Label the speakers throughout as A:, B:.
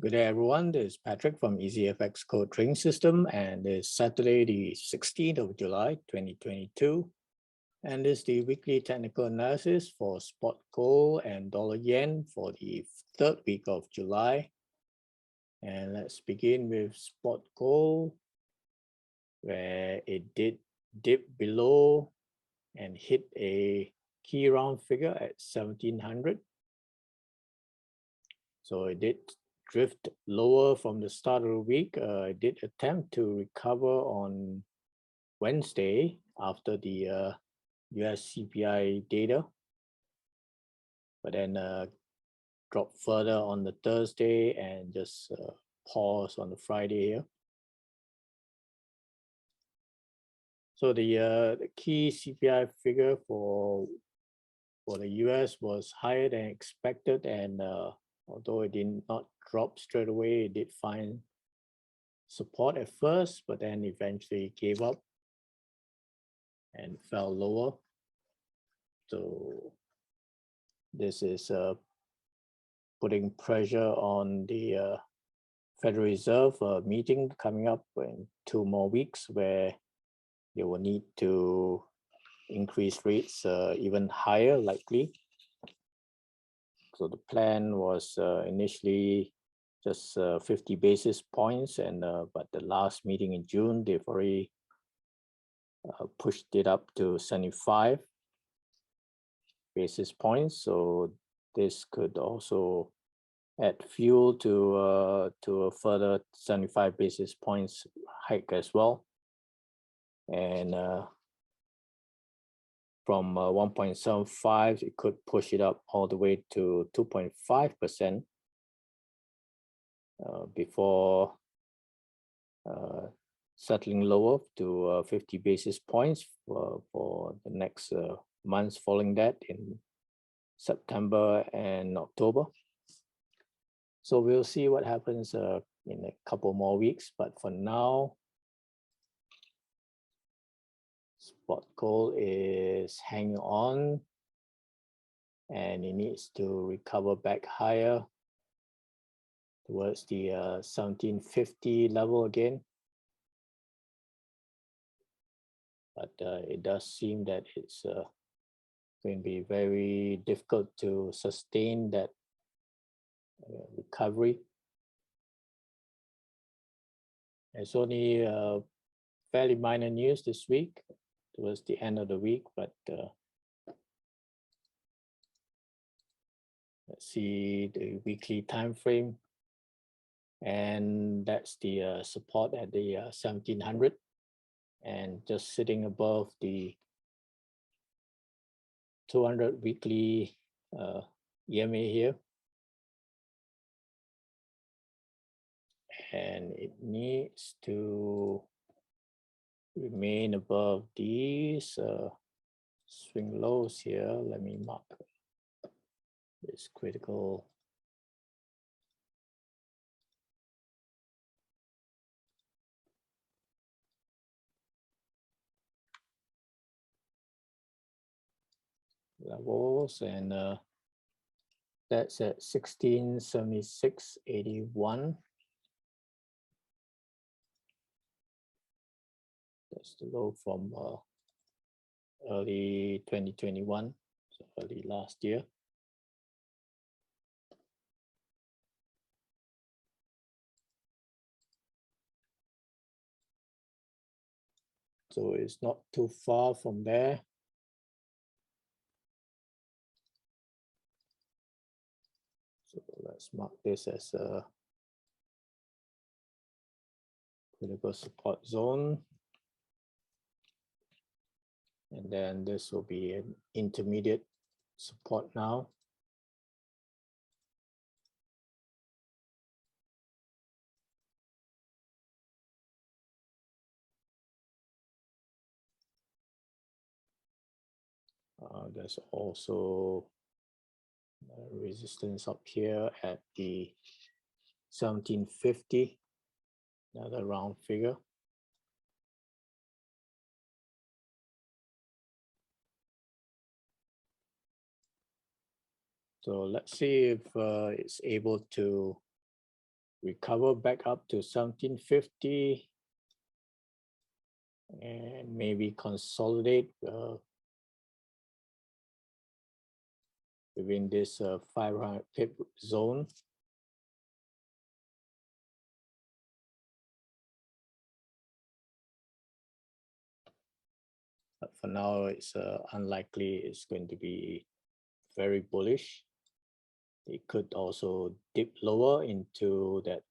A: Good day, everyone. This is Patrick from EasyFX Code Trading System, and it's Saturday, the 16th of July, 2022. And this is the weekly technical analysis for spot gold and dollar yen for the third week of July. And let's begin with spot gold, where it did dip below and hit a key round figure at 1700. So it did drift lower from the start of the week. It did attempt to recover on Wednesday after the US CPI data, but then dropped further on the Thursday and just paused on the Friday here. So the key CPI figure for the US was higher than expected, and although it did not drop straight away, it did find support at first, but then eventually gave up and fell lower. So this is putting pressure on the Federal Reserve meeting coming up in 2 more weeks, where they will need to increase rates even higher, likely. So the plan was initially just 50 basis points, and but the last meeting in June, they've already pushed it up to 75 basis points. So this could also add fuel to a further 75 basis points hike as well. And from 1.75, it could push it up all the way to 2.5% before settling lower to 50 basis points for the next months following that in September and October. So we'll see what happens in a couple more weeks, but for now, spot gold is hanging on, and it needs to recover back higher towards the 1750 level again. But it does seem that it's going to be very difficult to sustain that recovery. It's only fairly minor news this week towards the end of the week, but let's see the weekly time frame, and that's the support at the 1700, and just sitting above the 200 weekly EMA here, and it needs to remain above these swing lows here. Let me mark this critical levels, and that's at 1676.81. That's the low from early 2021, so early last year. So it's not too far from there. So let's mark this as a critical support zone. And then this will be an intermediate support now. There's also resistance up here at the 1750, another round figure. So let's see if it's able to recover back up to 1750 and maybe consolidate within this 500 pip zone. But for now, it's unlikely it's going to be very bullish. It could also dip lower into that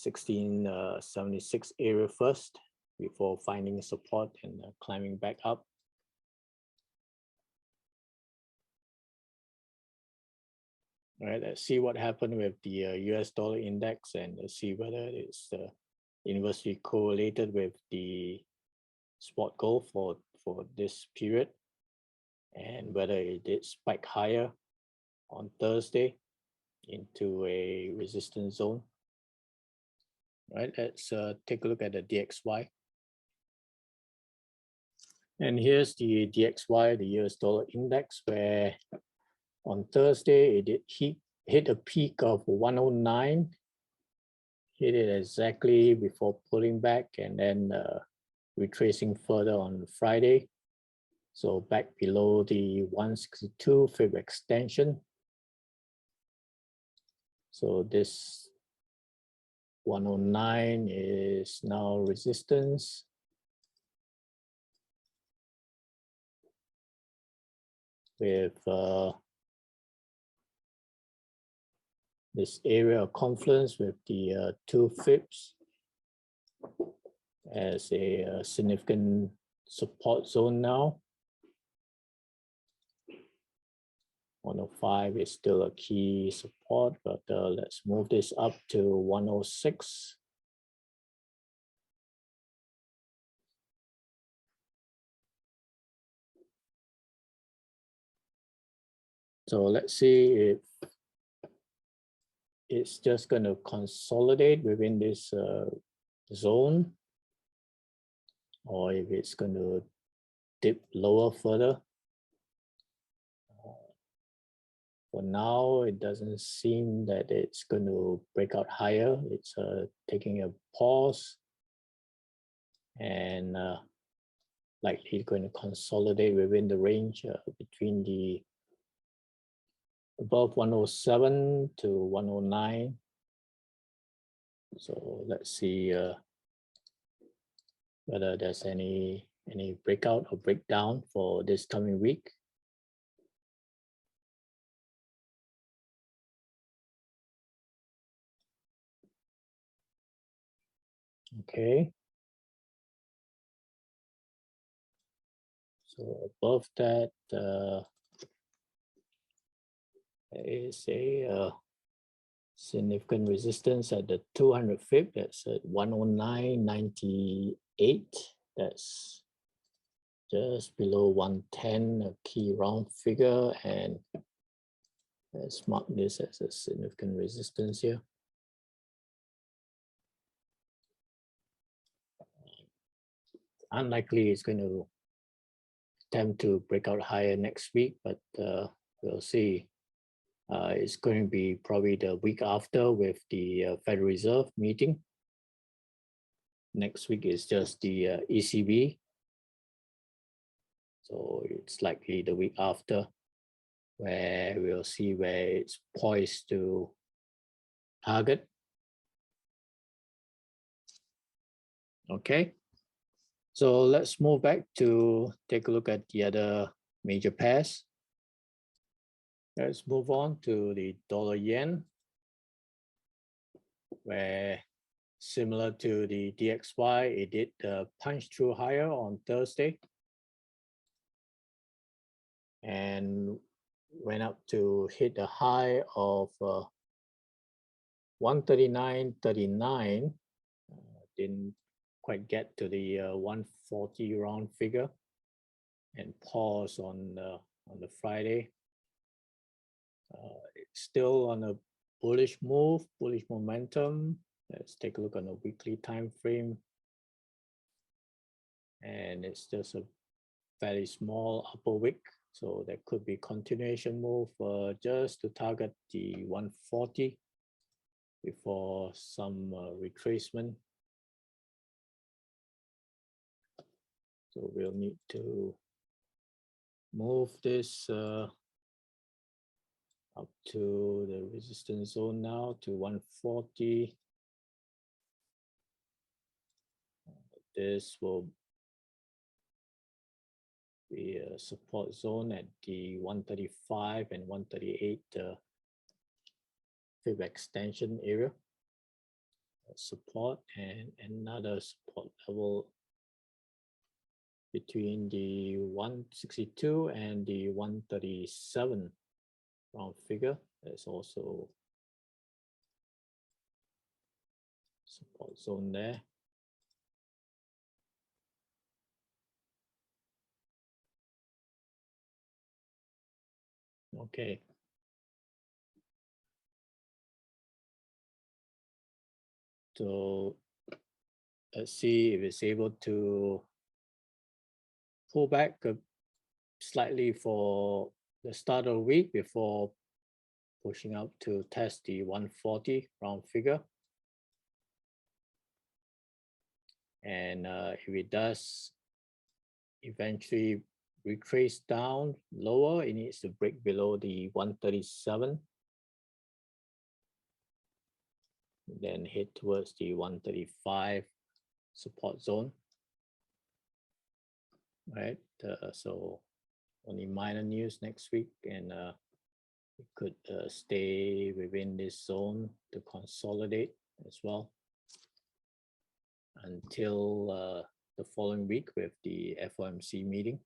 A: 1676 area first before finding support and climbing back up. All right, let's see what happened with the US dollar index and see whether it's inversely correlated with the spot gold for this period, and whether it did spike higher on Thursday into a resistance zone. All right, let's take a look at the DXY. And here's the DXY, the US dollar index, where on Thursday it did hit a peak of 109, hit it exactly before pulling back and then retracing further on Friday. So back below the 162 fib extension. So this 109 is now resistance. With this area of confluence with the 2 fibs as a significant support zone now. 105 is still a key support, but let's move this up to 106. So let's see if it's just going to consolidate within this zone, or if it's going to dip lower further. For now, it doesn't seem that it's going to break out higher. It's taking a pause and likely going to consolidate within the range between the above 107 to 109. So let's see whether there's any breakout or breakdown for this coming week. Okay. So above that there is a significant resistance at the 200 fib. That's at 109.98. That's just below 110, a key round figure, and let's mark this as a significant resistance here. Unlikely it's going to attempt to break out higher next week, but we'll see. It's going to be probably the week after with the Federal Reserve meeting. Next week is just the ECB. So it's likely the week after where we'll see where it's poised to target. Okay. So let's move back to take a look at the other major pairs. Let's move on to the dollar yen, where similar to the DXY, it did punch through higher on Thursday and went up to hit a high of 139.39. Didn't quite get to the 140 round figure and pause on the Friday. It's still on a bullish move, bullish momentum. Let's take a look on a weekly time frame, and it's just a fairly small upper wick So there could be continuation move just to target the 140 before some retracement. So we'll need to move this up to the resistance zone now to 140. This will be a support zone at the 135 and 138 fib extension area. Support and another support level between the 162 and the 137 round figure. There's also support zone there. Okay. So let's see if it's able to pull back slightly for the start of the week before pushing up to test the 140 round figure. And if it does eventually retrace down lower, it needs to break below the 137. Then head towards the 135 support zone. Right, so only minor news next week, and it could stay within this zone to consolidate as well until the following week with the FOMC meeting.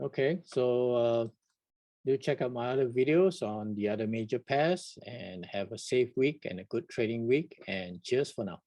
A: Okay, so do check out my other videos on the other major pairs, and have a safe week and a good trading week, and cheers for now.